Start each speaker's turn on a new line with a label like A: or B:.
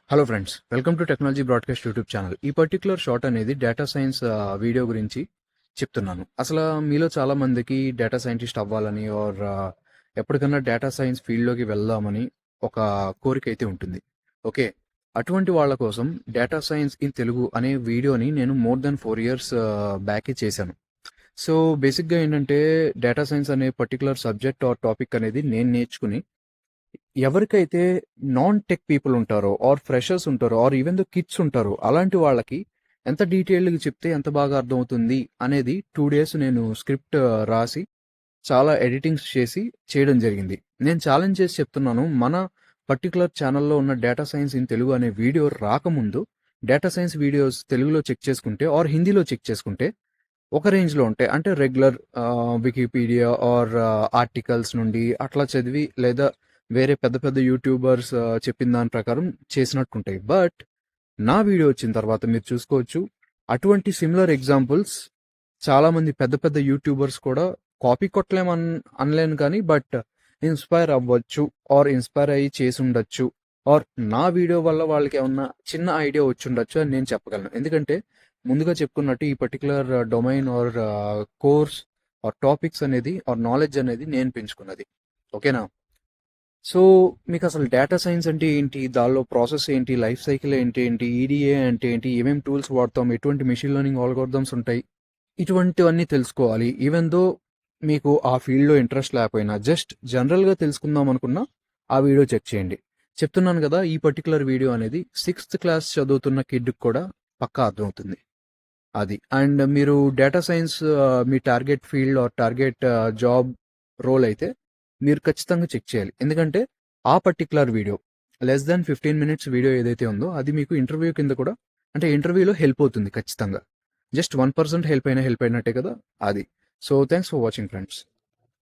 A: Hello friends, welcome to technology broadcast YouTube channel. ఈ particular short అనేది data science video గురించి చెప్తున్నాను. అసలు మీలో చాలా మందికి డేటా సైంటిస్ట్ అవ్వాలని ఆర్ ఎప్పటికన్నా డేటా సైన్స్ ఫీల్డ్లోకి వెళ్దామని ఒక కోరిక అయితే ఉంటుంది. ఓకే, అటువంటి వాళ్ళ కోసం డేటా సైన్స్ ఇన్ తెలుగు అనే వీడియోని నేను మోర్ దెన్ 4 ఇయర్స్ బ్యాకే చేశాను. సో బేసిక్గా ఏంటంటే డేటా సైన్స్ అనే పర్టికులర్ సబ్జెక్ట్ ఆర్ టాపిక్ అనేది నేను నేర్చుకుని ఎవరికైతే నాన్ టెక్ పీపుల్ ఉంటారో ఆర్ ఫ్రెషర్స్ ఉంటారో ఆర్ ఈవెన్ ద కిడ్స్ ఉంటారో అలాంటి వాళ్ళకి ఎంత డీటెయిల్డ్గా చెప్తే ఎంత బాగా అర్థమవుతుంది అనేది 2 days నేను స్క్రిప్ట్ రాసి చాలా ఎడిటింగ్స్ చేసి చేయడం జరిగింది. నేను ఛాలెంజ్ చేసి చెప్తున్నాను, మన పర్టికులర్ ఛానల్లో ఉన్న డేటా సైన్స్ ఇన్ తెలుగు అనే వీడియో రాకముందు డేటా సైన్స్ వీడియోస్ తెలుగులో చెక్ చేసుకుంటే ఆర్ హిందీలో చెక్ చేసుకుంటే ఒక రేంజ్లో ఉంటాయి. అంటే రెగ్యులర్ వికీపీడియా ఆర్ ఆర్టికల్స్ నుండి అట్లా చదివి లేదా వేరే పెద్ద పెద్ద యూట్యూబర్స్ చెప్పిన దాని ప్రకారం చేసినట్టుంటాయి. బట్ నా వీడియో వచ్చిన తర్వాత మీరు చూసుకోవచ్చు, అటువంటి సిమిలర్ ఎగ్జాంపుల్స్ చాలామంది పెద్ద పెద్ద యూట్యూబర్స్ కూడా కాపీ అనలేను కానీ బట్ ఇన్స్పైర్ అవ్వచ్చు ఆర్ ఇన్స్పైర్ అయ్యి చేసి ఉండొచ్చు ఆర్ నా వీడియో వల్ల వాళ్ళకి ఏమన్నా చిన్న ఐడియా వచ్చి ఉండొచ్చు అని నేను చెప్పగలను. ఎందుకంటే ముందుగా చెప్పుకున్నట్టు ఈ particular domain or course or topics అనేది ఆర్ నాలెడ్జ్ అనేది నేను పెంచుకున్నది. ఓకేనా? సో మీకు అసలు డేటా సైన్స్ అంటే ఏంటి, దానిలో ప్రాసెస్ ఏంటి, లైఫ్ సైకిల్ ఏంటి, ఈడిఏ అంటే ఏంటి, ఏమేమి టూల్స్ వాడతాం, ఎటువంటి మెషిన్ లెర్నింగ్ ఆల్గోరిథమ్స్ ఉంటాయి, ఇటువంటివన్నీ తెలుసుకోవాలి. ఈవెన్ దో మీకు ఆ ఫీల్డ్లో ఇంట్రెస్ట్ లేకపోయినా జస్ట్ జనరల్గా తెలుసుకుందాం అనుకున్నా ఆ వీడియో చెక్ చేయండి. చెప్తున్నాను కదా, ఈ పర్టికులర్ వీడియో అనేది 6th క్లాస్ చదువుతున్న కిడ్కి కూడా పక్కా అర్థమవుతుంది అది. అండ్ మీరు డేటా సైన్స్ మీ target field or target job role అయితే మీరు ఖచ్చితంగా చెక్ చేయాలి. ఎందుకంటే ఆ particular video less than 15 minutes video ఏదైతే ఉందో అది మీకు ఇంటర్వ్యూ కింద కూడా, అంటే ఇంటర్వ్యూలో హెల్ప్ అవుతుంది ఖచ్చితంగా. జస్ట్ 1% హెల్ప్ అయినట్టే కదా అది. So thanks for watching friends.